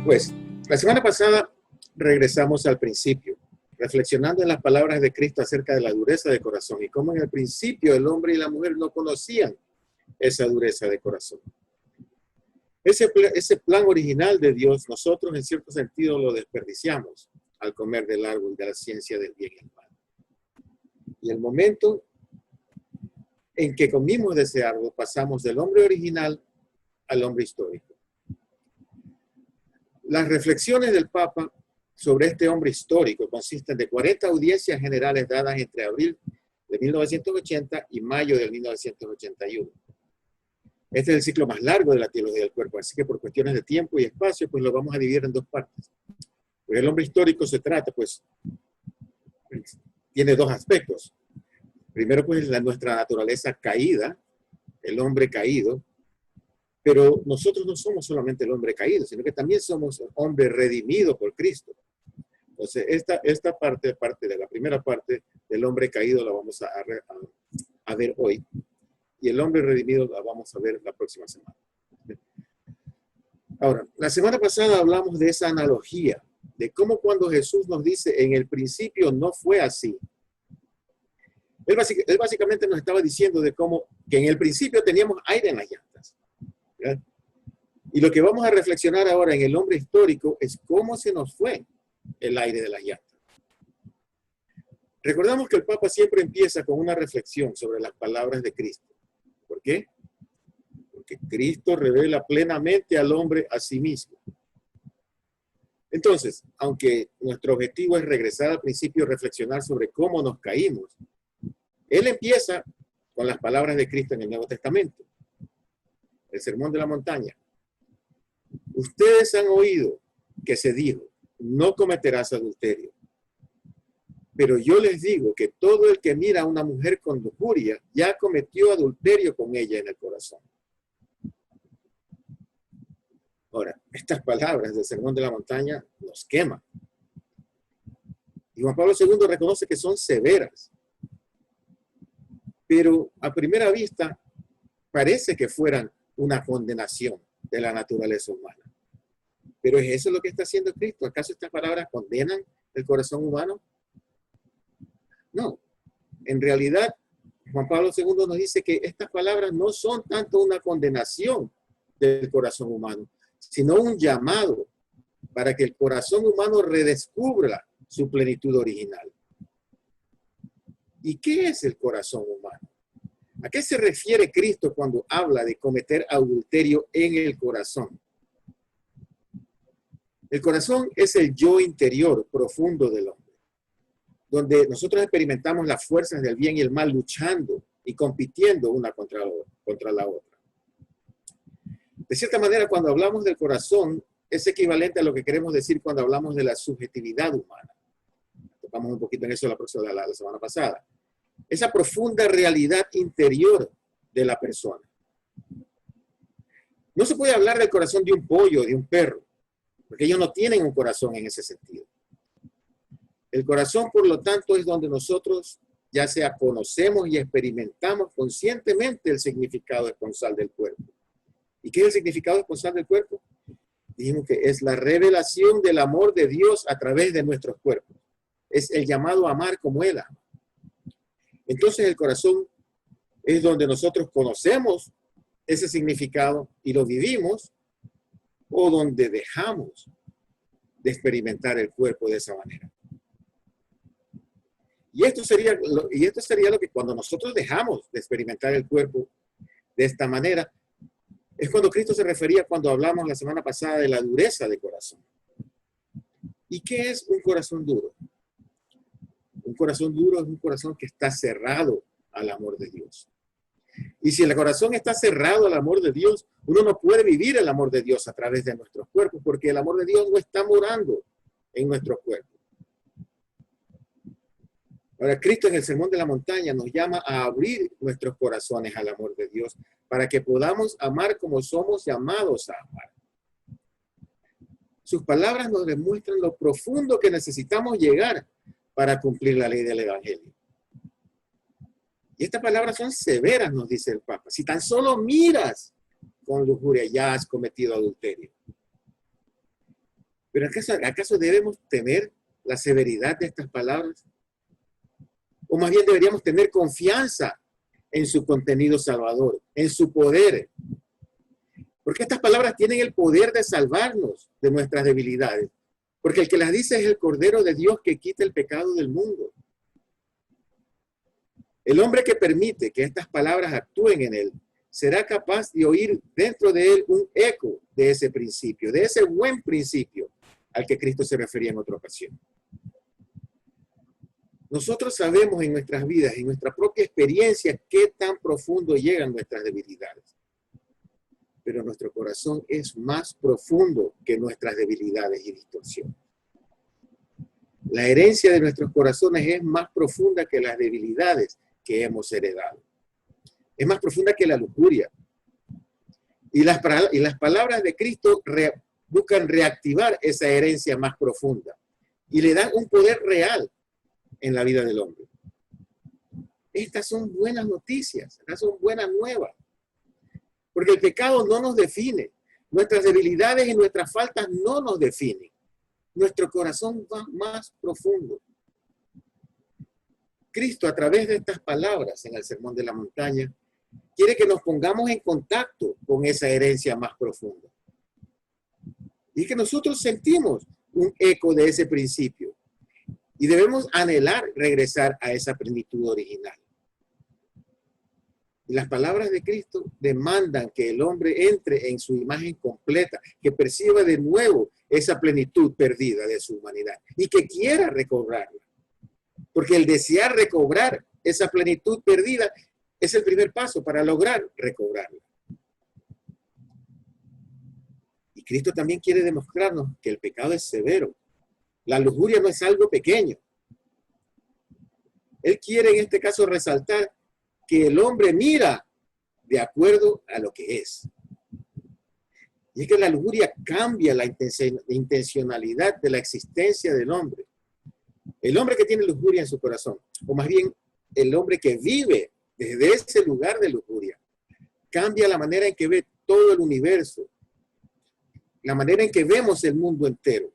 Pues, la semana pasada regresamos al principio, reflexionando en las palabras de Cristo acerca de la dureza de corazón y cómo en el principio el hombre y la mujer no conocían esa dureza de corazón. Ese plan original de Dios, nosotros en cierto sentido lo desperdiciamos al comer del árbol de la ciencia del bien y el mal. Y el momento en que comimos de ese árbol, pasamos del hombre original al hombre histórico. Las reflexiones del Papa sobre este hombre histórico consisten de 40 audiencias generales dadas entre abril de 1980 y mayo de 1981. Este es el ciclo más largo de la teología del cuerpo, así que por cuestiones de tiempo y espacio, pues lo vamos a dividir en dos partes. Porque el hombre histórico se trata, pues, tiene dos aspectos. Primero, pues, nuestra naturaleza caída, el hombre caído, pero nosotros no somos solamente el hombre caído, sino que también somos hombre redimido por Cristo. Entonces, esta parte de la primera parte del hombre caído la vamos a ver hoy. Y el hombre redimido la vamos a ver la próxima semana. Ahora, la semana pasada hablamos de esa analogía, de cómo cuando Jesús nos dice, en el principio no fue así. Él básicamente nos estaba diciendo de cómo que en el principio teníamos aire en las llantas. ¿Verdad? Y lo que vamos a reflexionar ahora en el hombre histórico es cómo se nos fue el aire de las llantas. Recordamos que el Papa siempre empieza con una reflexión sobre las palabras de Cristo. ¿Por qué? Porque Cristo revela plenamente al hombre a sí mismo. Entonces, aunque nuestro objetivo es regresar al principio y reflexionar sobre cómo nos caímos, él empieza con las palabras de Cristo en el Nuevo Testamento. El Sermón de la Montaña. Ustedes han oído que se dijo, no cometerás adulterio. Pero yo les digo que todo el que mira a una mujer con lujuria ya cometió adulterio con ella en el corazón. Ahora, estas palabras del Sermón de la Montaña nos queman. Y Juan Pablo II reconoce que son severas. Pero a primera vista parece que fueran una condenación de la naturaleza humana. Pero ¿es eso lo que está haciendo Cristo? ¿Acaso estas palabras condenan el corazón humano? No. En realidad, Juan Pablo II nos dice que estas palabras no son tanto una condenación del corazón humano, sino un llamado para que el corazón humano redescubra su plenitud original. ¿Y qué es el corazón humano? ¿A qué se refiere Cristo cuando habla de cometer adulterio en el corazón? El corazón es el yo interior profundo del hombre, donde nosotros experimentamos las fuerzas del bien y el mal luchando y compitiendo una contra la otra. De cierta manera, cuando hablamos del corazón, es equivalente a lo que queremos decir cuando hablamos de la subjetividad humana. Tocamos un poquito en eso la semana pasada. Esa profunda realidad interior de la persona. No se puede hablar del corazón de un pollo, de un perro, porque ellos no tienen un corazón en ese sentido. El corazón, por lo tanto, es donde nosotros ya sea conocemos y experimentamos conscientemente el significado esponsal del cuerpo. ¿Y qué es el significado esponsal del cuerpo? Dijimos que es la revelación del amor de Dios a través de nuestros cuerpos. Es el llamado a amar como Él ama. Entonces el corazón es donde nosotros conocemos ese significado y lo vivimos, o donde dejamos de experimentar el cuerpo de esa manera. Y esto sería lo que cuando nosotros dejamos de experimentar el cuerpo de esta manera, es cuando Cristo se refería cuando hablamos la semana pasada de la dureza de corazón. ¿Y qué es un corazón duro? Un corazón duro es un corazón que está cerrado al amor de Dios. Y si el corazón está cerrado al amor de Dios, uno no puede vivir el amor de Dios a través de nuestros cuerpos, porque el amor de Dios no está morando en nuestros cuerpos. Ahora, Cristo en el Sermón de la Montaña nos llama a abrir nuestros corazones al amor de Dios para que podamos amar como somos llamados a amar. Sus palabras nos demuestran lo profundo que necesitamos llegar para cumplir la ley del Evangelio. Y estas palabras son severas, nos dice el Papa. Si tan solo miras con lujuria, ya has cometido adulterio. Pero ¿acaso debemos temer la severidad de estas palabras? O más bien deberíamos tener confianza en su contenido salvador, en su poder. Porque estas palabras tienen el poder de salvarnos de nuestras debilidades. Porque el que las dice es el Cordero de Dios que quita el pecado del mundo. El hombre que permite que estas palabras actúen en él será capaz de oír dentro de él un eco de ese principio, de ese buen principio al que Cristo se refería en otra ocasión. Nosotros sabemos en nuestras vidas, en nuestra propia experiencia, qué tan profundo llegan nuestras debilidades. Pero nuestro corazón es más profundo que nuestras debilidades y distorsiones. La herencia de nuestros corazones es más profunda que las debilidades que hemos heredado. Es más profunda que la lujuria. Y las palabras de Cristo buscan reactivar esa herencia más profunda y le dan un poder real en la vida del hombre. Estas son buenas noticias, estas son buenas nuevas. Porque el pecado no nos define. Nuestras debilidades y nuestras faltas no nos definen. Nuestro corazón va más profundo. Cristo, a través de estas palabras en el Sermón de la Montaña, quiere que nos pongamos en contacto con esa herencia más profunda. Y que nosotros sentimos un eco de ese principio. Y debemos anhelar regresar a esa plenitud original. Y las palabras de Cristo demandan que el hombre entre en su imagen completa, que perciba de nuevo esa plenitud perdida de su humanidad y que quiera recobrarla. Porque el desear recobrar esa plenitud perdida es el primer paso para lograr recobrarla. Y Cristo también quiere demostrarnos que el pecado es severo. La lujuria no es algo pequeño. Él quiere en este caso resaltar que el hombre mira de acuerdo a lo que es. Y es que la lujuria cambia la intencionalidad de la existencia del hombre. El hombre que tiene lujuria en su corazón, o más bien el hombre que vive desde ese lugar de lujuria, cambia la manera en que ve todo el universo, la manera en que vemos el mundo entero.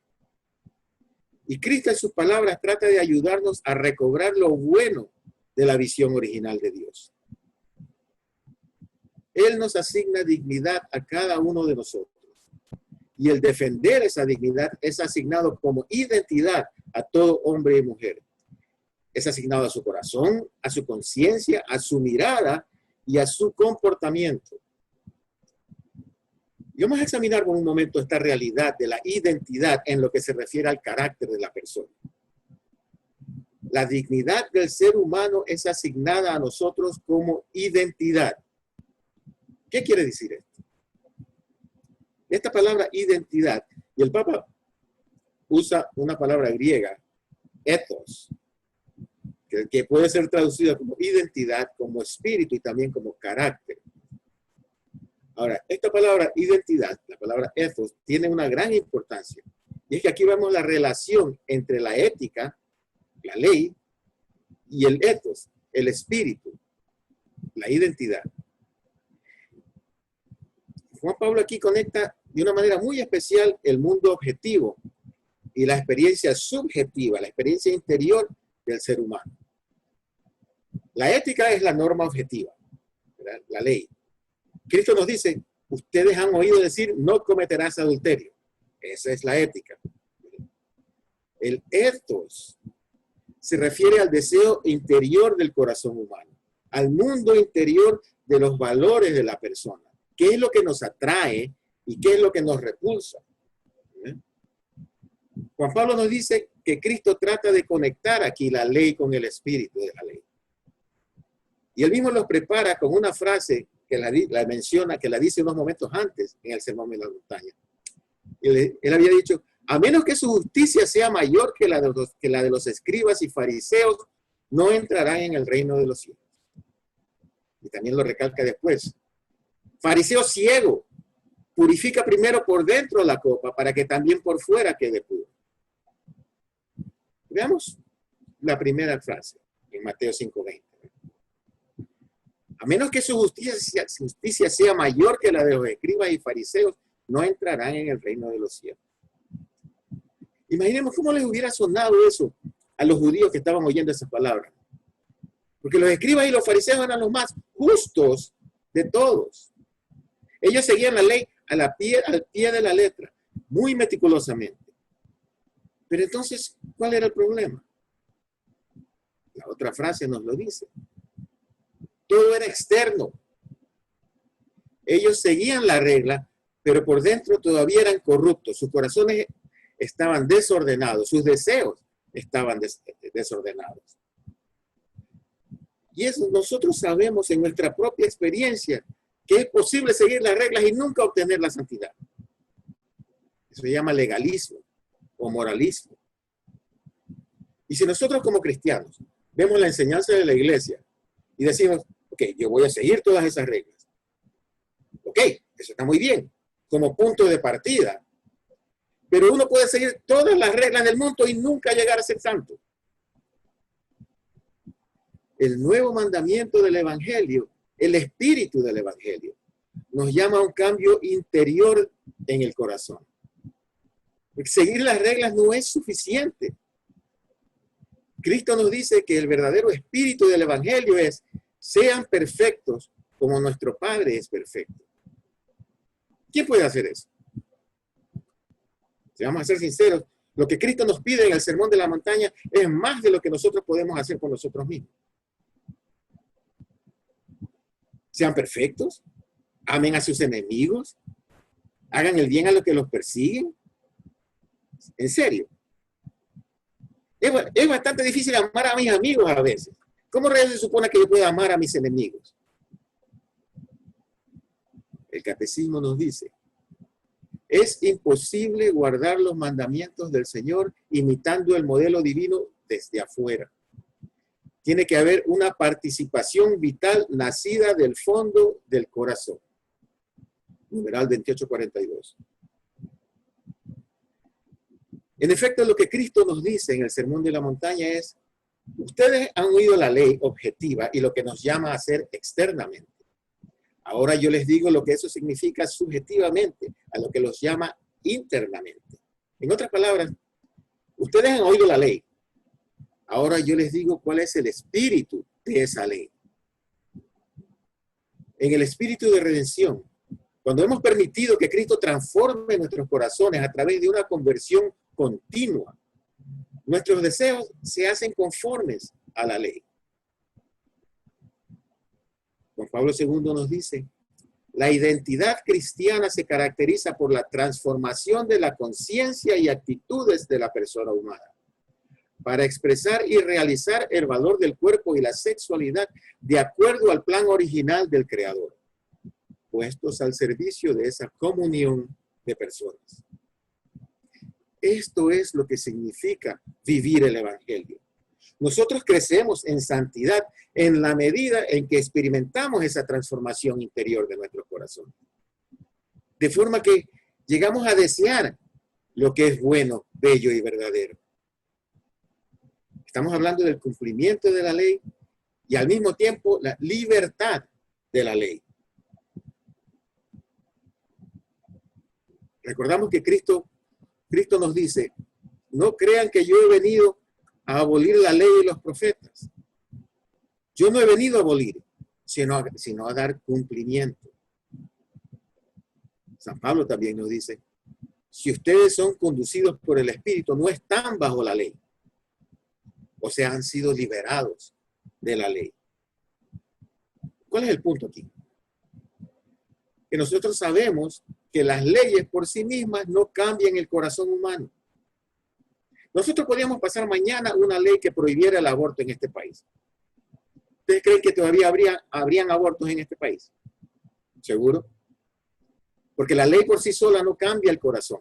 Y Cristo en sus palabras trata de ayudarnos a recobrar lo bueno de la visión original de Dios. Él nos asigna dignidad a cada uno de nosotros. Y el defender esa dignidad es asignado como identidad a todo hombre y mujer. Es asignado a su corazón, a su conciencia, a su mirada y a su comportamiento. Y vamos a examinar por un momento esta realidad de la identidad en lo que se refiere al carácter de la persona. La dignidad del ser humano es asignada a nosotros como identidad. ¿Qué quiere decir esto? Esta palabra identidad, y el Papa usa una palabra griega, ethos, que puede ser traducida como identidad, como espíritu y también como carácter. Ahora, esta palabra identidad, la palabra ethos, tiene una gran importancia. Y es que aquí vemos la relación entre la ética, la ley, y el ethos, el espíritu, la identidad. Juan Pablo aquí conecta de una manera muy especial el mundo objetivo y la experiencia subjetiva, la experiencia interior del ser humano. La ética es la norma objetiva, ¿verdad? La ley. Cristo nos dice, ustedes han oído decir, no cometerás adulterio. Esa es la ética. El ethos se refiere al deseo interior del corazón humano, al mundo interior de los valores de la persona. ¿Qué es lo que nos atrae y qué es lo que nos repulsa? Juan Pablo nos dice que Cristo trata de conectar aquí la ley con el espíritu de la ley. Y él mismo los prepara con una frase que la menciona, que la dice unos momentos antes en el Sermón de la Montaña. Él había dicho, a menos que su justicia sea mayor que la de los escribas y fariseos, no entrarán en el reino de los cielos. Y también lo recalca después. Fariseo ciego, purifica primero por dentro la copa para que también por fuera quede puro. Veamos la primera frase en Mateo 5:20. A menos que su justicia sea mayor que la de los escribas y fariseos, no entrarán en el reino de los cielos. Imaginemos cómo les hubiera sonado eso a los judíos que estaban oyendo esas palabras. Porque los escribas y los fariseos eran los más justos de todos. Ellos seguían la ley al pie de la letra, muy meticulosamente. Pero entonces, ¿cuál era el problema? La otra frase nos lo dice. Todo era externo. Ellos seguían la regla, pero por dentro todavía eran corruptos. Sus corazones estaban desordenados, sus deseos estaban desordenados. Y eso nosotros sabemos en nuestra propia experiencia que es posible seguir las reglas y nunca obtener la santidad. Eso se llama legalismo o moralismo. Y si nosotros como cristianos vemos la enseñanza de la iglesia y decimos, ok, yo voy a seguir todas esas reglas. Ok, eso está muy bien, como punto de partida. Pero uno puede seguir todas las reglas del mundo y nunca llegar a ser santo. El nuevo mandamiento del Evangelio, el espíritu del Evangelio, nos llama a un cambio interior en el corazón. Seguir las reglas no es suficiente. Cristo nos dice que el verdadero espíritu del Evangelio es: sean perfectos como nuestro Padre es perfecto. ¿Quién puede hacer eso? Si vamos a ser sinceros, lo que Cristo nos pide en el Sermón de la Montaña es más de lo que nosotros podemos hacer por nosotros mismos. Sean perfectos, amen a sus enemigos, hagan el bien a los que los persiguen. En serio. Es bastante difícil amar a mis amigos a veces. ¿Cómo se supone que yo pueda amar a mis enemigos? El catecismo nos dice: es imposible guardar los mandamientos del Señor imitando el modelo divino desde afuera. Tiene que haber una participación vital nacida del fondo del corazón. Numeral 2842. En efecto, lo que Cristo nos dice en el Sermón de la Montaña es: ustedes han oído la ley objetiva y lo que nos llama a hacer externamente. Ahora yo les digo lo que eso significa subjetivamente, a lo que los llama internamente. En otras palabras, ustedes han oído la ley. Ahora yo les digo cuál es el espíritu de esa ley. En el espíritu de redención, cuando hemos permitido que Cristo transforme nuestros corazones a través de una conversión continua, nuestros deseos se hacen conformes a la ley. Juan Pablo II nos dice: la identidad cristiana se caracteriza por la transformación de la conciencia y actitudes de la persona humana, para expresar y realizar el valor del cuerpo y la sexualidad de acuerdo al plan original del Creador, puestos al servicio de esa comunión de personas. Esto es lo que significa vivir el Evangelio. Nosotros crecemos en santidad en la medida en que experimentamos esa transformación interior de nuestro corazón. De forma que llegamos a desear lo que es bueno, bello y verdadero. Estamos hablando del cumplimiento de la ley y al mismo tiempo la libertad de la ley. Recordamos que Cristo nos dice: no crean que yo he venido a abolir la ley y los profetas. Yo no he venido a abolir, sino a dar cumplimiento. San Pablo también nos dice: si ustedes son conducidos por el Espíritu, no están bajo la ley. O sea, han sido liberados de la ley. ¿Cuál es el punto aquí? Que nosotros sabemos que las leyes por sí mismas no cambian el corazón humano. Nosotros podríamos pasar mañana una ley que prohibiera el aborto en este país. ¿Ustedes creen que todavía habrían abortos en este país? ¿Seguro? Porque la ley por sí sola no cambia el corazón.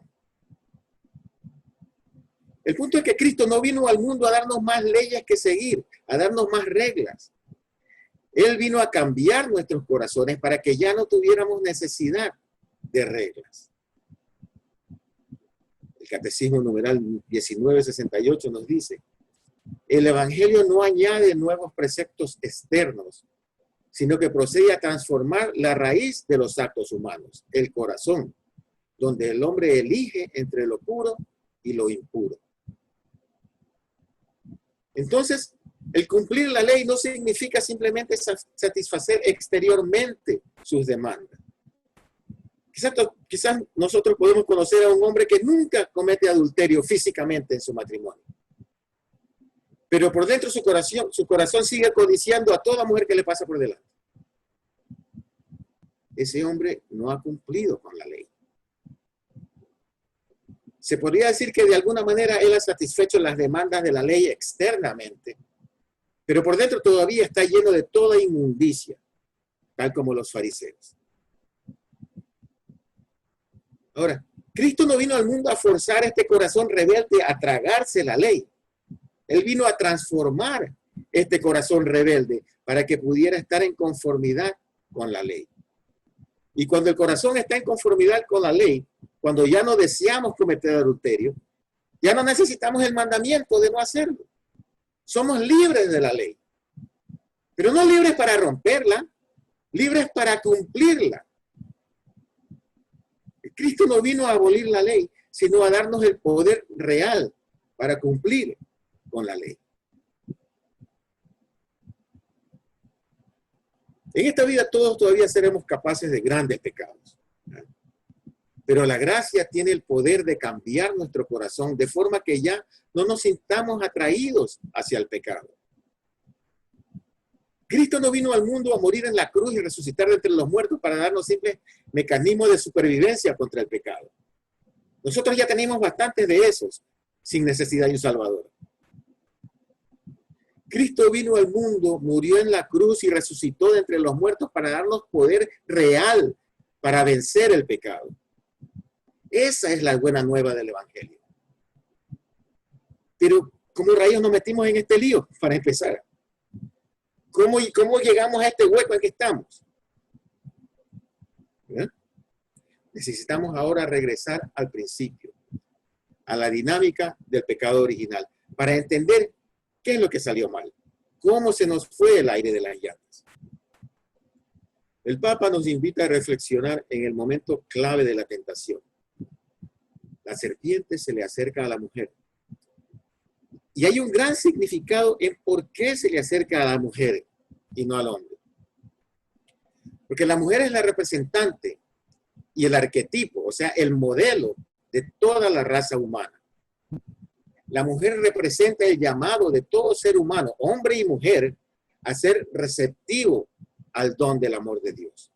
El punto es que Cristo no vino al mundo a darnos más leyes que seguir, a darnos más reglas. Él vino a cambiar nuestros corazones para que ya no tuviéramos necesidad de reglas. El Catecismo numeral 1968 nos dice: el Evangelio no añade nuevos preceptos externos, sino que procede a transformar la raíz de los actos humanos, el corazón, donde el hombre elige entre lo puro y lo impuro. Entonces, el cumplir la ley no significa simplemente satisfacer exteriormente sus demandas. Quizás nosotros podemos conocer a un hombre que nunca comete adulterio físicamente en su matrimonio. Pero por dentro su corazón sigue codiciando a toda mujer que le pasa por delante. Ese hombre no ha cumplido con la ley. Se podría decir que de alguna manera él ha satisfecho las demandas de la ley externamente, pero por dentro todavía está lleno de toda inmundicia, tal como los fariseos. Ahora, Cristo no vino al mundo a forzar este corazón rebelde a tragarse la ley. Él vino a transformar este corazón rebelde para que pudiera estar en conformidad con la ley. Y cuando el corazón está en conformidad con la ley, cuando ya no deseamos cometer adulterio, ya no necesitamos el mandamiento de no hacerlo. Somos libres de la ley. Pero no libres para romperla, libres para cumplirla. Cristo no vino a abolir la ley, sino a darnos el poder real para cumplir con la ley. En esta vida todos todavía seremos capaces de grandes pecados. Pero la gracia tiene el poder de cambiar nuestro corazón de forma que ya no nos sintamos atraídos hacia el pecado. Cristo no vino al mundo a morir en la cruz y resucitar de entre los muertos para darnos simples mecanismos de supervivencia contra el pecado. Nosotros ya tenemos bastantes de esos sin necesidad de un Salvador. Cristo vino al mundo, murió en la cruz y resucitó de entre los muertos para darnos poder real para vencer el pecado. Esa es la buena nueva del Evangelio. Pero, ¿cómo rayos nos metimos en este lío? Para empezar, ¿cómo llegamos a este hueco en que estamos? ¿Eh? Necesitamos ahora regresar al principio, a la dinámica del pecado original, para entender qué es lo que salió mal, cómo se nos fue el aire de las llantas. El Papa nos invita a reflexionar en el momento clave de la tentación. La serpiente se le acerca a la mujer. Y hay un gran significado en por qué se le acerca a la mujer y no al hombre. Porque la mujer es la representante y el arquetipo, o sea, el modelo de toda la raza humana. La mujer representa el llamado de todo ser humano, hombre y mujer, a ser receptivo al don del amor de Dios.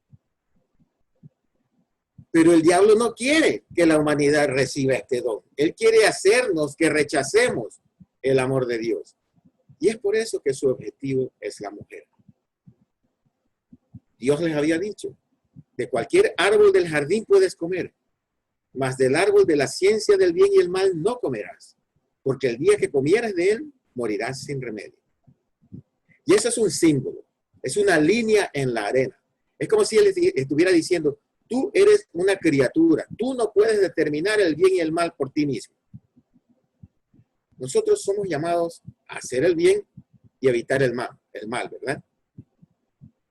Pero el diablo no quiere que la humanidad reciba este don. Él quiere hacernos que rechacemos el amor de Dios. Y es por eso que su objetivo es la mujer. Dios les había dicho, de cualquier árbol del jardín puedes comer, mas del árbol de la ciencia del bien y el mal no comerás, porque el día que comieras de él, morirás sin remedio. Y eso es un símbolo, es una línea en la arena. Es como si él estuviera diciendo, tú eres una criatura, tú no puedes determinar el bien y el mal por ti mismo. Nosotros somos llamados a hacer el bien y evitar el mal, ¿verdad?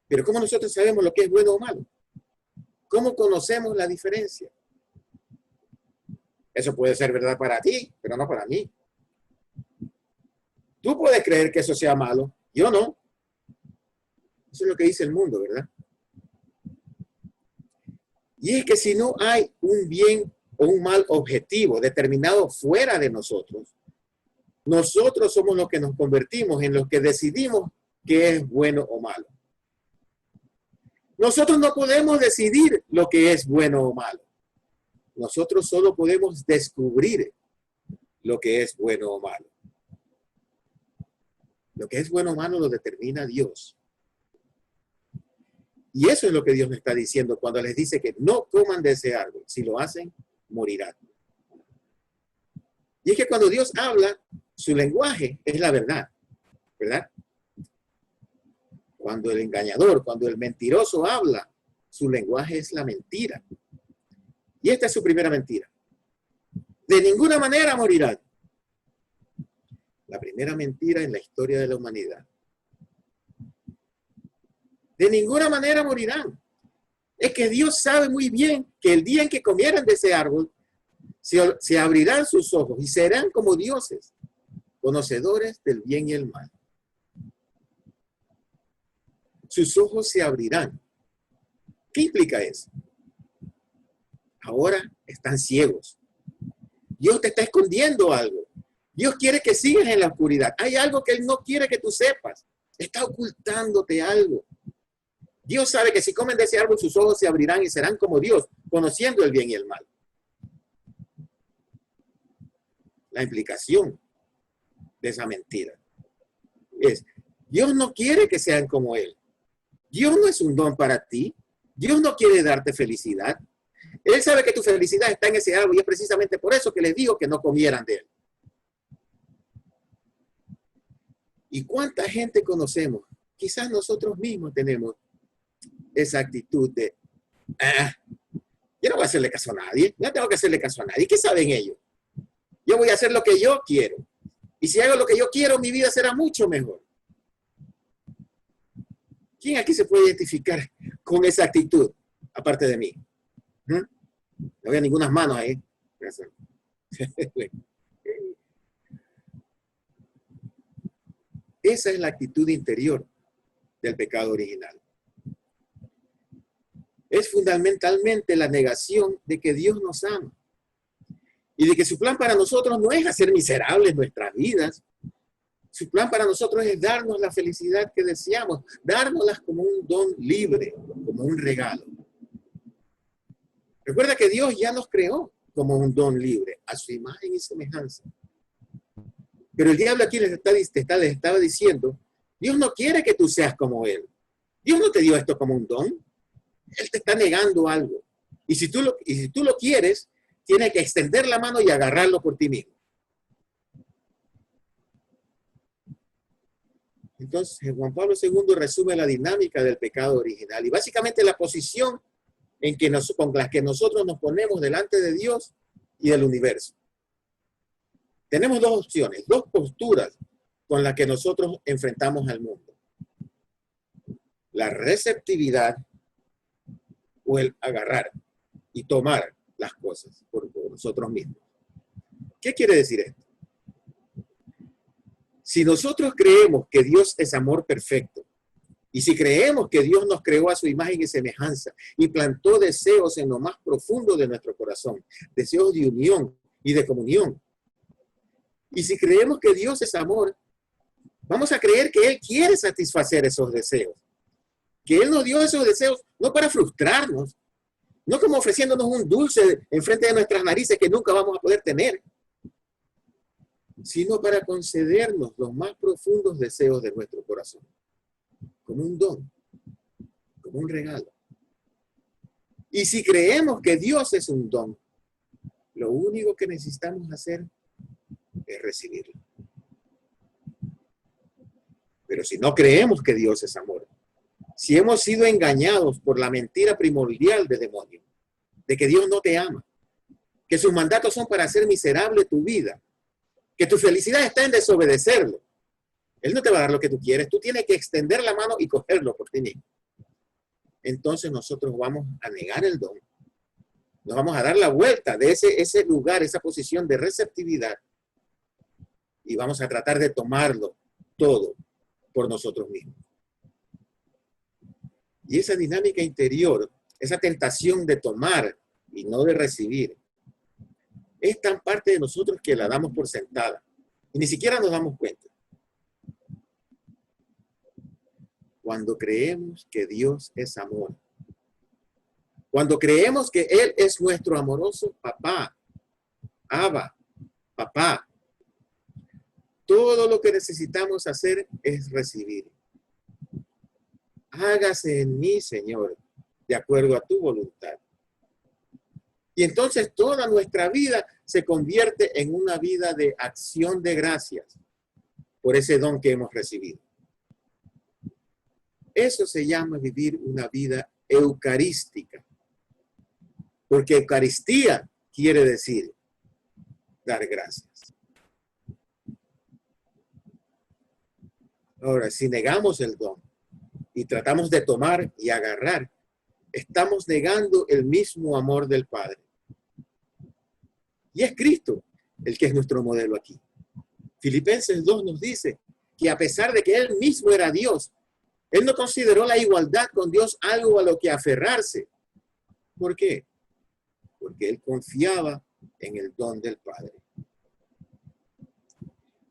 Pero ¿cómo nosotros sabemos lo que es bueno o malo? ¿Cómo conocemos la diferencia? Eso puede ser verdad para ti, pero no para mí. Tú puedes creer que eso sea malo, yo no. Eso es lo que dice el mundo, ¿verdad? Y es que si no hay un bien o un mal objetivo determinado fuera de nosotros, nosotros somos los que nos convertimos en los que decidimos qué es bueno o malo. Nosotros no podemos decidir lo que es bueno o malo. Nosotros solo podemos descubrir lo que es bueno o malo. Lo que es bueno o malo lo determina Dios. Y eso es lo que Dios me está diciendo cuando les dice que no coman de ese árbol. Si lo hacen, morirán. Y es que cuando Dios habla, su lenguaje es la verdad, ¿verdad? Cuando el engañador, cuando el mentiroso habla, su lenguaje es la mentira. Y esta es su primera mentira. De ninguna manera morirán. La primera mentira en la historia de la humanidad. De ninguna manera morirán. Es que Dios sabe muy bien que el día en que comieran de ese árbol, se abrirán sus ojos y serán como dioses, conocedores del bien y el mal. Sus ojos se abrirán. ¿Qué implica eso? Ahora están ciegos. Dios te está escondiendo algo. Dios quiere que sigas en la oscuridad. Hay algo que Él no quiere que tú sepas. Está ocultándote algo. Dios sabe que si comen de ese árbol, sus ojos se abrirán y serán como Dios, conociendo el bien y el mal. La implicación de esa mentira es, Dios no quiere que sean como Él. Dios no es un don para ti. Dios no quiere darte felicidad. Él sabe que tu felicidad está en ese árbol y es precisamente por eso que les dijo que no comieran de él. ¿Y cuánta gente conocemos? Quizás nosotros mismos tenemos esa actitud de, yo no voy a hacerle caso a nadie, no tengo que hacerle caso a nadie. ¿Qué saben ellos? Yo voy a hacer lo que yo quiero. Y si hago lo que yo quiero, mi vida será mucho mejor. ¿Quién aquí se puede identificar con esa actitud, aparte de mí? No veo ninguna manos ahí. Esa es la actitud interior del pecado original. Es fundamentalmente la negación de que Dios nos ama y de que su plan para nosotros no es hacer miserables nuestras vidas. Su plan para nosotros es darnos la felicidad que deseamos, dárnoslas como un don libre, como un regalo. Recuerda que Dios ya nos creó como un don libre, a su imagen y semejanza. Pero el diablo aquí les estaba diciendo, Dios no quiere que tú seas como Él. Dios no te dio esto como un don. Él te está negando algo. Y si tú lo quieres, tienes que extender la mano y agarrarlo por ti mismo. Entonces, Juan Pablo II resume la dinámica del pecado original y básicamente la posición con la que nosotros nos ponemos delante de Dios y del universo. Tenemos dos opciones, dos posturas con las que nosotros enfrentamos al mundo. La receptividad o el agarrar y tomar las cosas por nosotros mismos. ¿Qué quiere decir esto? Si nosotros creemos que Dios es amor perfecto, y si creemos que Dios nos creó a su imagen y semejanza y plantó deseos en lo más profundo de nuestro corazón, deseos de unión y de comunión, y si creemos que Dios es amor, vamos a creer que Él quiere satisfacer esos deseos, que Él nos dio esos deseos no para frustrarnos, no como ofreciéndonos un dulce enfrente de nuestras narices que nunca vamos a poder tener, sino para concedernos los más profundos deseos de nuestro corazón, como un don, como un regalo. Y si creemos que Dios es un don, lo único que necesitamos hacer es recibirlo. Pero si no creemos que Dios es amor, si hemos sido engañados por la mentira primordial del demonio, de que Dios no te ama, que sus mandatos son para hacer miserable tu vida, que tu felicidad está en desobedecerlo, Él no te va a dar lo que tú quieres, tú tienes que extender la mano y cogerlo por ti mismo. Entonces nosotros vamos a negar el don, nos vamos a dar la vuelta de ese lugar, esa posición de receptividad y vamos a tratar de tomarlo todo por nosotros mismos. Y esa dinámica interior, esa tentación de tomar y no de recibir, es tan parte de nosotros que la damos por sentada y ni siquiera nos damos cuenta. Cuando creemos que Dios es amor, cuando creemos que Él es nuestro amoroso papá, Abba, papá, todo lo que necesitamos hacer es recibir. Hágase en mí, Señor, de acuerdo a tu voluntad. Y entonces toda nuestra vida se convierte en una vida de acción de gracias por ese don que hemos recibido. Eso se llama vivir una vida eucarística. Porque Eucaristía quiere decir dar gracias. Ahora, si negamos el don y tratamos de tomar y agarrar, estamos negando el mismo amor del Padre. Y es Cristo el que es nuestro modelo aquí. Filipenses 2 nos dice que a pesar de que él mismo era Dios, él no consideró la igualdad con Dios algo a lo que aferrarse. ¿Por qué? Porque él confiaba en el don del Padre.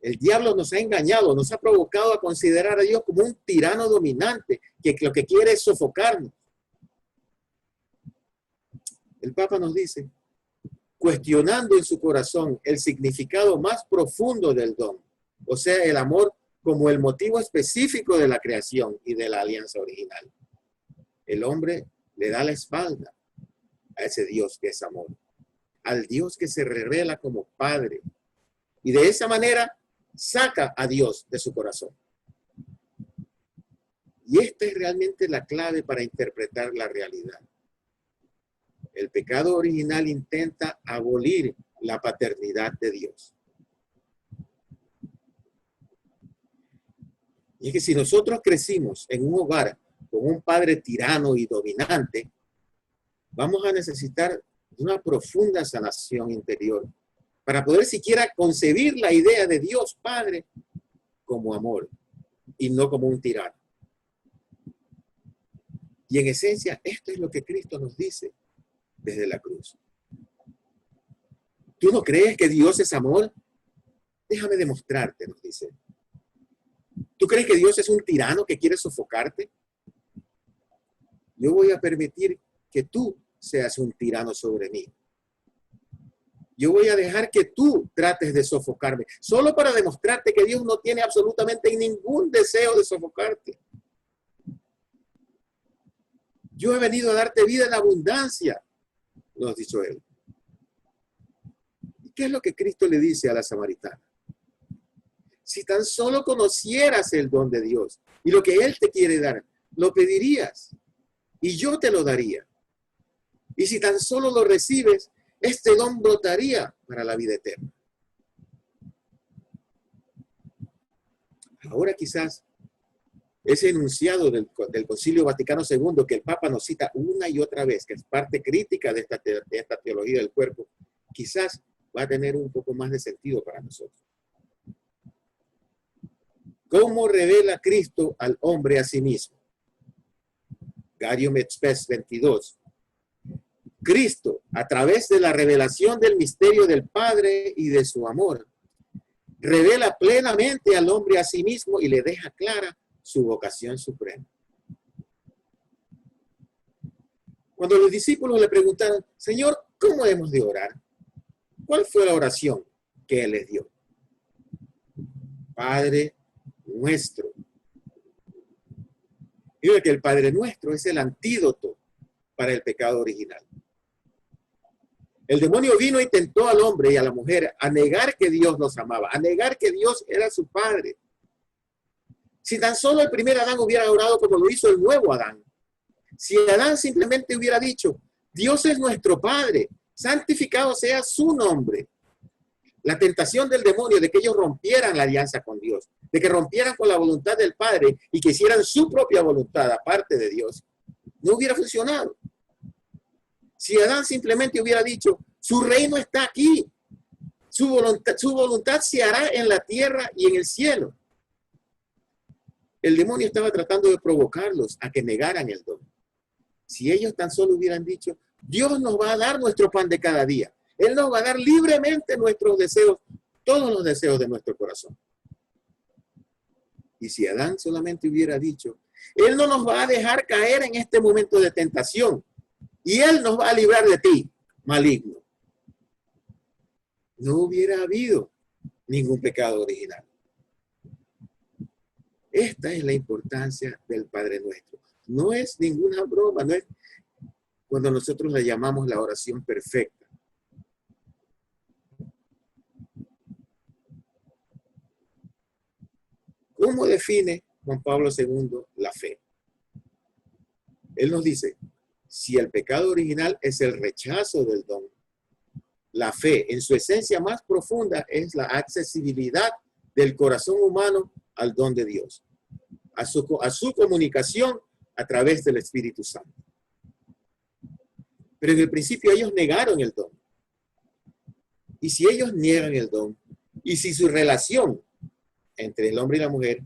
El diablo nos ha engañado, nos ha provocado a considerar a Dios como un tirano dominante que lo que quiere es sofocarnos. El Papa nos dice, cuestionando en su corazón el significado más profundo del don, o sea, el amor como el motivo específico de la creación y de la alianza original. El hombre le da la espalda a ese Dios que es amor, al Dios que se revela como Padre, y de esa manera saca a Dios de su corazón. Y esta es realmente la clave para interpretar la realidad. El pecado original intenta abolir la paternidad de Dios. Y es que si nosotros crecimos en un hogar con un padre tirano y dominante, vamos a necesitar una profunda sanación interior para poder siquiera concebir la idea de Dios Padre como amor y no como un tirano. Y en esencia, esto es lo que Cristo nos dice desde la cruz. ¿Tú no crees que Dios es amor? Déjame demostrarte, nos dice. ¿Tú crees que Dios es un tirano que quiere sofocarte? Yo voy a permitir que tú seas un tirano sobre mí. Yo voy a dejar que tú trates de sofocarme, solo para demostrarte que Dios no tiene absolutamente ningún deseo de sofocarte. Yo he venido a darte vida en abundancia, nos dijo él. ¿Y qué es lo que Cristo le dice a la samaritana? Si tan solo conocieras el don de Dios y lo que Él te quiere dar, lo pedirías y yo te lo daría. Y si tan solo lo recibes, este don brotaría para la vida eterna. Ahora quizás ese enunciado del Concilio Vaticano II que el Papa nos cita una y otra vez, que es parte crítica de esta teología del cuerpo, quizás va a tener un poco más de sentido para nosotros. ¿Cómo revela Cristo al hombre a sí mismo? Gaudium et Spes 22. Cristo, a través de la revelación del misterio del Padre y de su amor, revela plenamente al hombre a sí mismo y le deja clara su vocación suprema. Cuando los discípulos le preguntaron, Señor, ¿cómo hemos de orar? ¿Cuál fue la oración que Él les dio? Padre nuestro. Digo que el Padre nuestro es el antídoto para el pecado original. El demonio vino y tentó al hombre y a la mujer a negar que Dios los amaba, a negar que Dios era su Padre. Si tan solo el primer Adán hubiera orado como lo hizo el nuevo Adán, si Adán simplemente hubiera dicho, Dios es nuestro Padre, santificado sea su nombre. La tentación del demonio de que ellos rompieran la alianza con Dios, de que rompieran con la voluntad del Padre y que hicieran su propia voluntad aparte de Dios, no hubiera funcionado. Si Adán simplemente hubiera dicho, su reino está aquí, su voluntad se hará en la tierra y en el cielo. El demonio estaba tratando de provocarlos a que negaran el don. Si ellos tan solo hubieran dicho, Dios nos va a dar nuestro pan de cada día. Él nos va a dar libremente nuestros deseos, todos los deseos de nuestro corazón. Y si Adán solamente hubiera dicho, Él no nos va a dejar caer en este momento de tentación y Él nos va a librar de ti, maligno. No hubiera habido ningún pecado original. Esta es la importancia del Padre Nuestro. No es ninguna broma, no es cuando nosotros la llamamos la oración perfecta. ¿Cómo define Juan Pablo II la fe? Él nos dice, si el pecado original es el rechazo del don, la fe en su esencia más profunda es la accesibilidad del corazón humano al don de Dios, a su comunicación a través del Espíritu Santo. Pero en el principio ellos negaron el don. Y si ellos niegan el don, Y si su relación entre el hombre y la mujer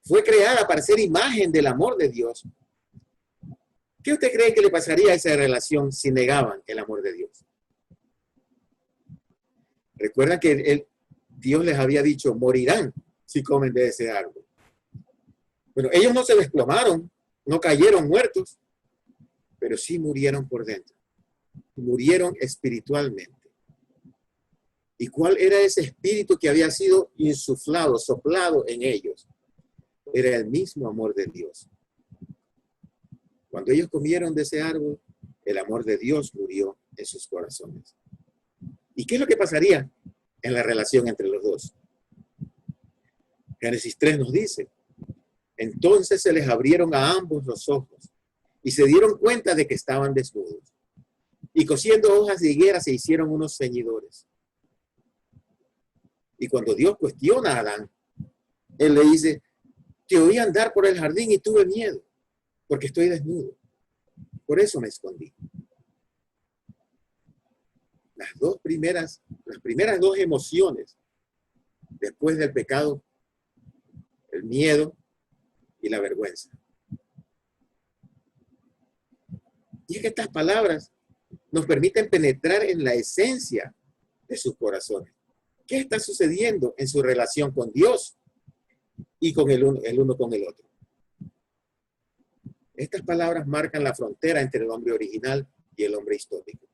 fue creada para ser imagen del amor de Dios, ¿qué usted cree que le pasaría a esa relación si negaban el amor de Dios? Recuerdan que Dios les había dicho, morirán si comen de ese árbol. Bueno, ellos no se desplomaron, no cayeron muertos, pero sí murieron por dentro. Murieron espiritualmente. ¿Y cuál era ese espíritu que había sido insuflado, soplado en ellos? Era el mismo amor de Dios. Cuando ellos comieron de ese árbol, el amor de Dios murió en sus corazones. ¿Y qué es lo que pasaría en la relación entre los dos? Génesis 3 nos dice, entonces se les abrieron a ambos los ojos y se dieron cuenta de que estaban desnudos. Y cosiendo hojas de higuera se hicieron unos ceñidores. Y cuando Dios cuestiona a Adán, él le dice, te oí andar por el jardín y tuve miedo, porque estoy desnudo. Por eso me escondí. Las primeras dos emociones después del pecado, el miedo y la vergüenza. Y es que estas palabras nos permiten penetrar en la esencia de sus corazones. ¿Qué está sucediendo en su relación con Dios y con el uno con el otro? Estas palabras marcan la frontera entre el hombre original y el hombre histórico.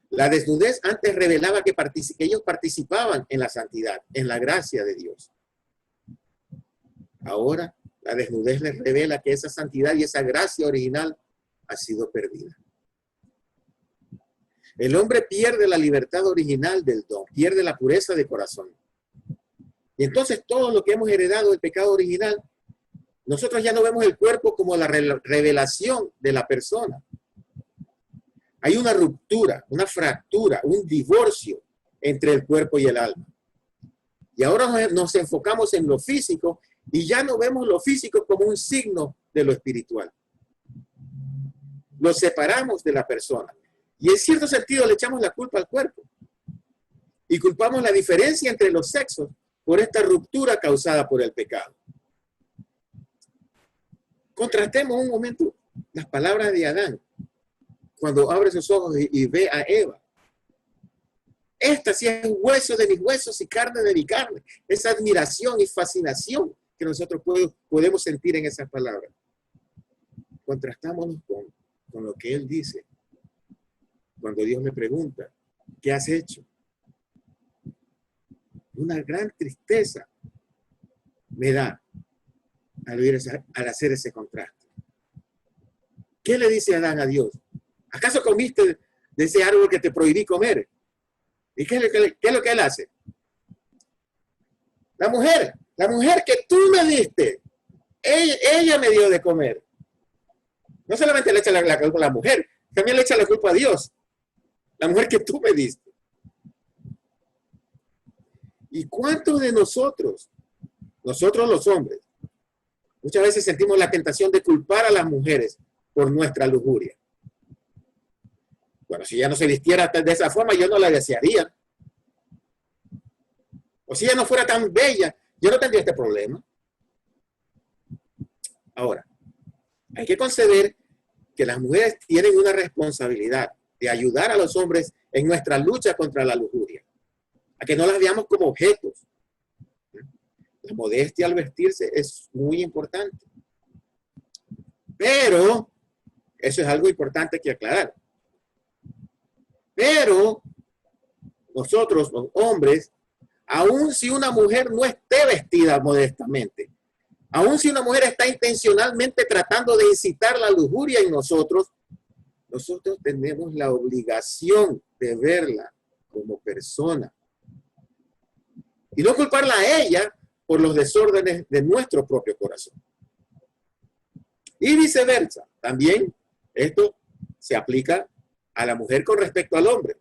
La desnudez antes revelaba que ellos participaban en la santidad, en la gracia de Dios. Ahora, la desnudez les revela que esa santidad y esa gracia original ha sido perdida. El hombre pierde la libertad original del don, pierde la pureza de corazón. Y entonces todo lo que hemos heredado del pecado original, nosotros ya no vemos el cuerpo como la revelación de la persona. Hay una ruptura, una fractura, un divorcio entre el cuerpo y el alma. Y ahora nos enfocamos en lo físico y ya no vemos lo físico como un signo de lo espiritual. Lo separamos de la persona. Y en cierto sentido le echamos la culpa al cuerpo. Y culpamos la diferencia entre los sexos por esta ruptura causada por el pecado. Contrastemos un momento las palabras de Adán cuando abre sus ojos y ve a Eva. Esta sí es hueso de mis huesos y carne de mi carne. Esa admiración y fascinación que nosotros podemos sentir en esas palabras. Contrastámonos con lo que él dice. Cuando Dios le pregunta, ¿qué has hecho? Una gran tristeza me da al hacer ese contraste. ¿Qué le dice Adán a Dios? ¿Acaso comiste de ese árbol que te prohibí comer? ¿Y qué es lo que él hace? La mujer que tú me diste, ella me dio de comer. No solamente le echa la culpa a la mujer, también le echa la culpa a Dios. La mujer que tú me diste. ¿Y cuántos de nosotros los hombres, muchas veces sentimos la tentación de culpar a las mujeres por nuestra lujuria? Bueno, si ella no se vistiera de esa forma, yo no la desearía. O si ella no fuera tan bella, yo no tendría este problema. Ahora, hay que conceder que las mujeres tienen una responsabilidad de ayudar a los hombres en nuestra lucha contra la lujuria. A que no las veamos como objetos. La modestia al vestirse es muy importante. Pero, eso es algo importante que aclarar. Pero, nosotros, los hombres, aun si una mujer no esté vestida modestamente, aun si una mujer está intencionalmente tratando de incitar la lujuria en nosotros tenemos la obligación de verla como persona. Y no culparla a ella por los desórdenes de nuestro propio corazón. Y viceversa. También esto se aplica a la mujer con respecto al hombre.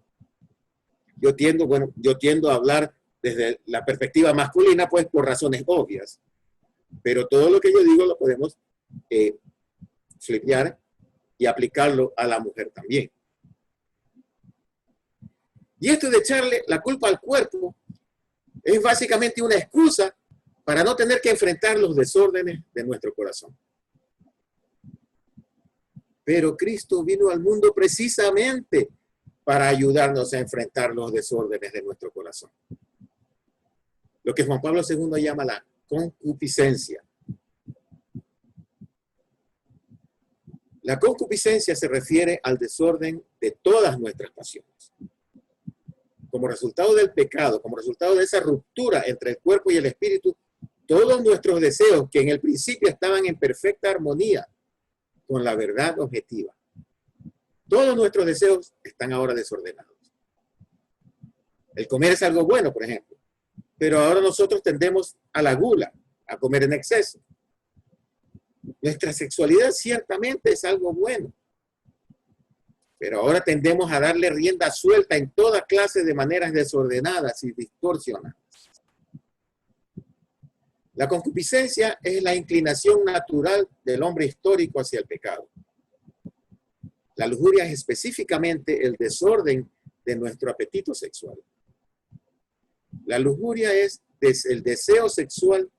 Yo tiendo a hablar desde la perspectiva masculina, pues por razones obvias. Pero todo lo que yo digo lo podemos flipear y aplicarlo a la mujer también. Y esto de echarle la culpa al cuerpo Es básicamente una excusa para no tener que enfrentar los desórdenes de nuestro corazón. Pero Cristo vino al mundo precisamente para ayudarnos a enfrentar los desórdenes de nuestro corazón. Lo que Juan Pablo II llama la concupiscencia. La concupiscencia se refiere al desorden de todas nuestras pasiones. Como resultado del pecado, como resultado de esa ruptura entre el cuerpo y el espíritu, todos nuestros deseos, que en el principio estaban en perfecta armonía con la verdad objetiva, todos nuestros deseos están ahora desordenados. El comer es algo bueno, por ejemplo, pero ahora nosotros tendemos a la gula, a comer en exceso. Nuestra sexualidad ciertamente es algo bueno, pero ahora tendemos a darle rienda suelta en toda clase de maneras desordenadas y distorsionadas. La concupiscencia es la inclinación natural del hombre histórico hacia el pecado. La lujuria es específicamente el desorden de nuestro apetito sexual. La lujuria es el deseo sexual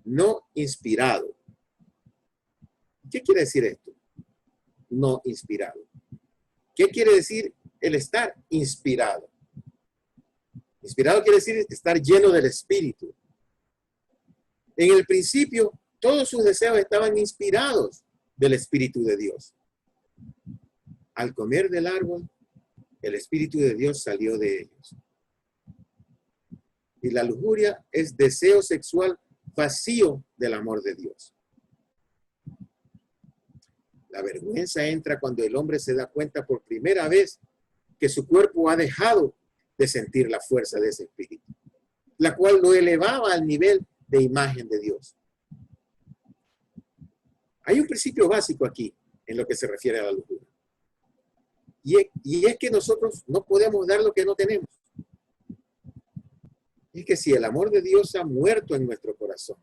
no inspirado. ¿Qué quiere decir esto? No inspirado. ¿Qué quiere decir el estar inspirado? Inspirado quiere decir estar lleno del Espíritu. En el principio, todos sus deseos estaban inspirados del Espíritu de Dios. Al comer del árbol, el Espíritu de Dios salió de ellos. Y la lujuria es deseo sexual vacío del amor de Dios. La vergüenza entra cuando el hombre se da cuenta por primera vez que su cuerpo ha dejado de sentir la fuerza de ese espíritu, la cual lo elevaba al nivel de imagen de Dios. Hay un principio básico aquí en lo que se refiere a la lujuria. Y es que nosotros no podemos dar lo que no tenemos. Es que si el amor de Dios ha muerto en nuestro corazón,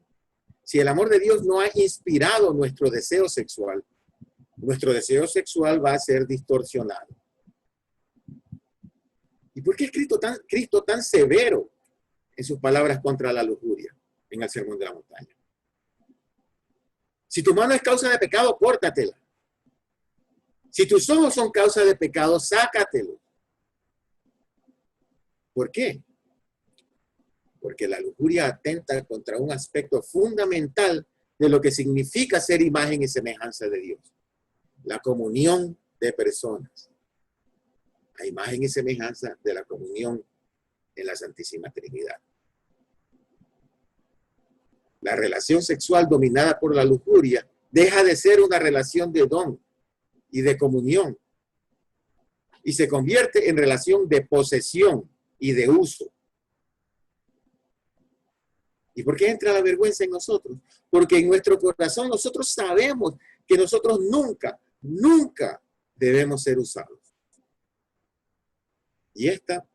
si el amor de Dios no ha inspirado nuestro deseo sexual va a ser distorsionado. ¿Y por qué es Cristo tan severo en sus palabras contra la lujuria en el Sermón de la Montaña? Si tu mano es causa de pecado, córtatela. Si tus ojos son causa de pecado, sácatelo. ¿Por qué? Porque la lujuria atenta contra un aspecto fundamental de lo que significa ser imagen y semejanza de Dios. La comunión de personas. La imagen y semejanza de la comunión en la Santísima Trinidad. La relación sexual dominada por la lujuria deja de ser una relación de don y de comunión y se convierte en relación de posesión y de uso. ¿Y por qué entra la vergüenza en nosotros? Porque en nuestro corazón nosotros sabemos que nosotros nunca debemos ser usados. Y esta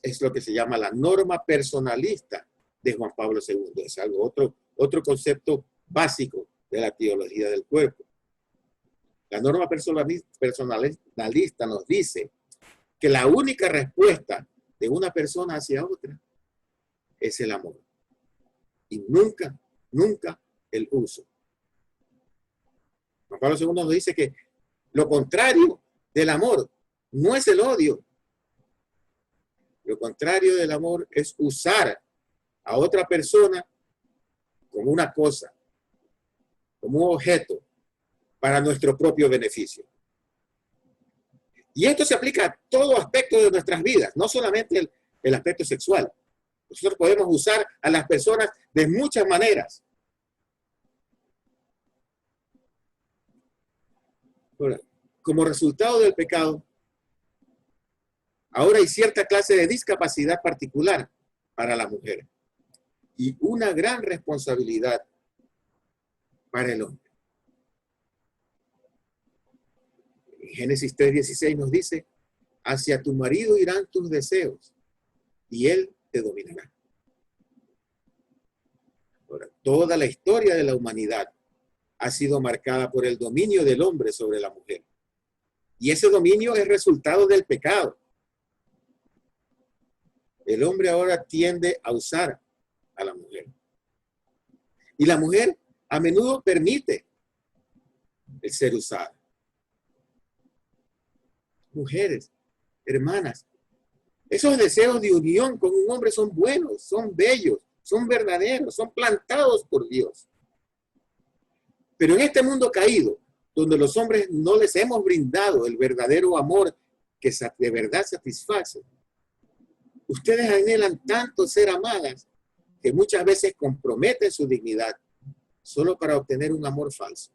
es lo que se llama la norma personalista de Juan Pablo II. Es algo otro concepto básico de la teología del cuerpo. La norma personalista nos dice que la única respuesta de una persona hacia otra es el amor. Y nunca el uso. Juan Pablo II nos dice que lo contrario del amor no es el odio. Lo contrario del amor es usar a otra persona como una cosa, como un objeto, para nuestro propio beneficio. Y esto se aplica a todo aspecto de nuestras vidas, no solamente el aspecto sexual. Nosotros podemos usar a las personas de muchas maneras. Como resultado del pecado, ahora hay cierta clase de discapacidad particular para la mujer y una gran responsabilidad para el hombre. En Génesis 3:16 nos dice, hacia tu marido irán tus deseos y él te dominará. Ahora, toda la historia de la humanidad ha sido marcada por el dominio del hombre sobre la mujer. Y ese dominio es resultado del pecado. El hombre ahora tiende a usar a la mujer. Y la mujer a menudo permite el ser usada. Mujeres, hermanas, esos deseos de unión con un hombre son buenos, son bellos, son verdaderos, son plantados por Dios. Pero en este mundo caído, donde los hombres no les hemos brindado el verdadero amor que de verdad satisface, ustedes anhelan tanto ser amadas que muchas veces comprometen su dignidad solo para obtener un amor falso.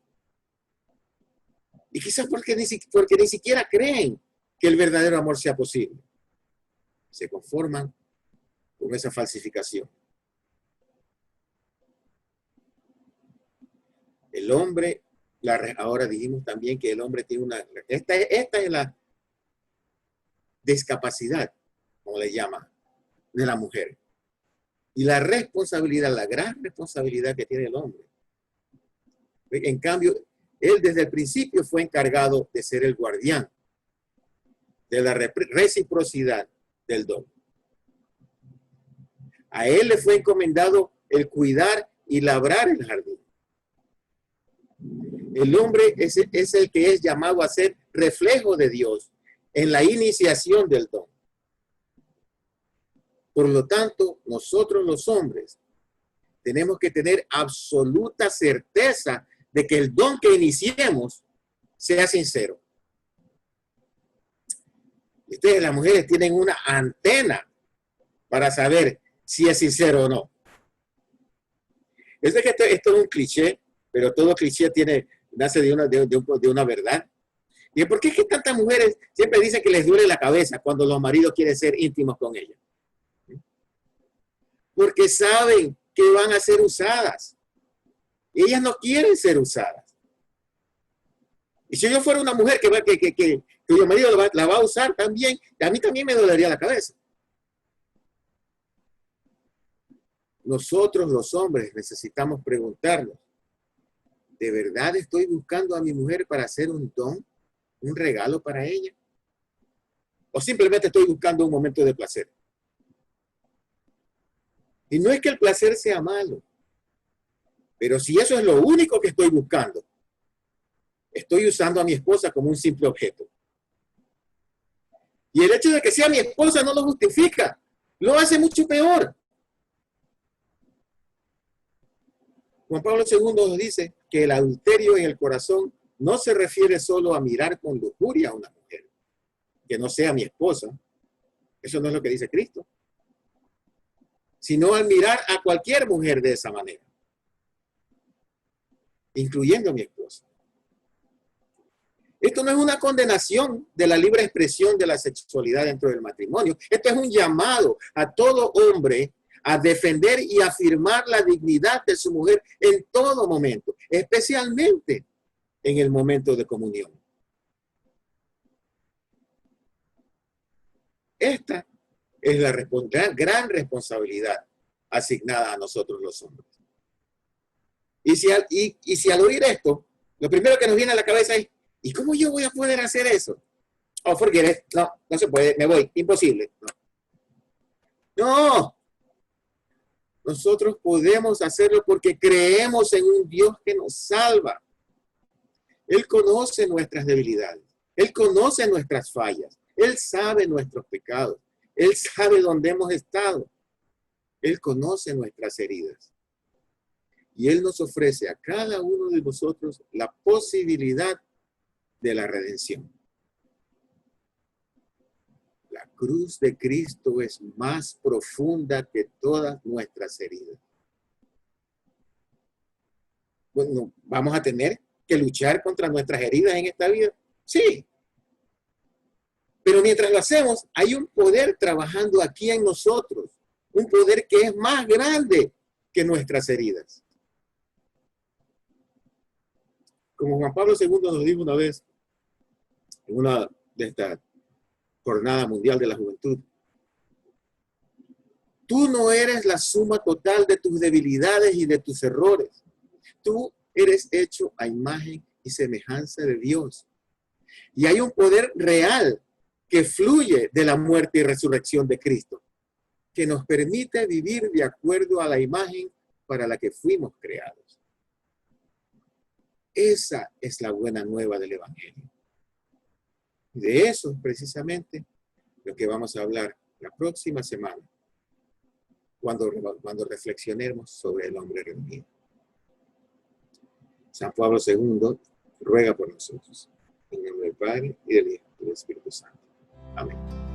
Y quizás porque ni siquiera creen que el verdadero amor sea posible. Se conforman con esa falsificación. El hombre, ahora dijimos también que el hombre tiene esta es la discapacidad, como le llama, de la mujer. Y la responsabilidad, la gran responsabilidad que tiene el hombre. En cambio, él desde el principio fue encargado de ser el guardián de la reciprocidad del don. A él le fue encomendado el cuidar y labrar el jardín. El hombre es el que es llamado a ser reflejo de Dios en la iniciación del don. Por lo tanto, nosotros los hombres tenemos que tener absoluta certeza de que el don que iniciemos sea sincero. Y ustedes, las mujeres, tienen una antena para saber si es sincero o no. Es de que esto es un cliché, pero todo cliché nace de una verdad. ¿Y por qué es que tantas mujeres siempre dicen que les duele la cabeza cuando los maridos quieren ser íntimos con ellas? Porque saben que van a ser usadas. Ellas no quieren ser usadas. Y si yo fuera una mujer cuyo marido la va a usar también, a mí también me dolería la cabeza. Nosotros los hombres necesitamos preguntarnos, ¿de verdad estoy buscando a mi mujer para hacer un don, un regalo para ella? ¿O simplemente estoy buscando un momento de placer? Y no es que el placer sea malo, pero si eso es lo único que estoy buscando, estoy usando a mi esposa como un simple objeto. Y el hecho de que sea mi esposa no lo justifica, lo hace mucho peor. Juan Pablo II nos dice que el adulterio en el corazón no se refiere solo a mirar con lujuria a una mujer, que no sea mi esposa. Eso no es lo que dice Cristo. Sino al mirar a cualquier mujer de esa manera, incluyendo a mi esposa. Esto no es una condenación de la libre expresión de la sexualidad dentro del matrimonio. Esto es un llamado a todo hombre a defender y afirmar la dignidad de su mujer en todo momento, especialmente en el momento de comunión. Esta es la gran responsabilidad asignada a nosotros los hombres. Y si al oír esto, lo primero que nos viene a la cabeza es, ¿y cómo yo voy a poder hacer eso? Oh, forget it. No se puede, me voy, imposible. No. Nosotros podemos hacerlo porque creemos en un Dios que nos salva. Él conoce nuestras debilidades. Él conoce nuestras fallas. Él sabe nuestros pecados. Él sabe dónde hemos estado. Él conoce nuestras heridas. Y Él nos ofrece a cada uno de nosotros la posibilidad de la redención. La cruz de Cristo es más profunda que todas nuestras heridas. Bueno, ¿vamos a tener que luchar contra nuestras heridas en esta vida? Sí. Pero mientras lo hacemos, hay un poder trabajando aquí en nosotros. Un poder que es más grande que nuestras heridas. Como Juan Pablo II nos dijo una vez, en una de estas jornadas mundial de la juventud, tú no eres la suma total de tus debilidades y de tus errores. Tú eres hecho a imagen y semejanza de Dios. Y hay un poder real que fluye de la muerte y resurrección de Cristo. que nos permite vivir de acuerdo a la imagen para la que fuimos creados. Esa es la buena nueva del Evangelio. Y de eso es precisamente lo que vamos a hablar la próxima semana, cuando reflexionemos sobre el hombre reunido. San Pablo II ruega por nosotros. En el nombre del Padre, y del Hijo, y del Espíritu Santo. Amén.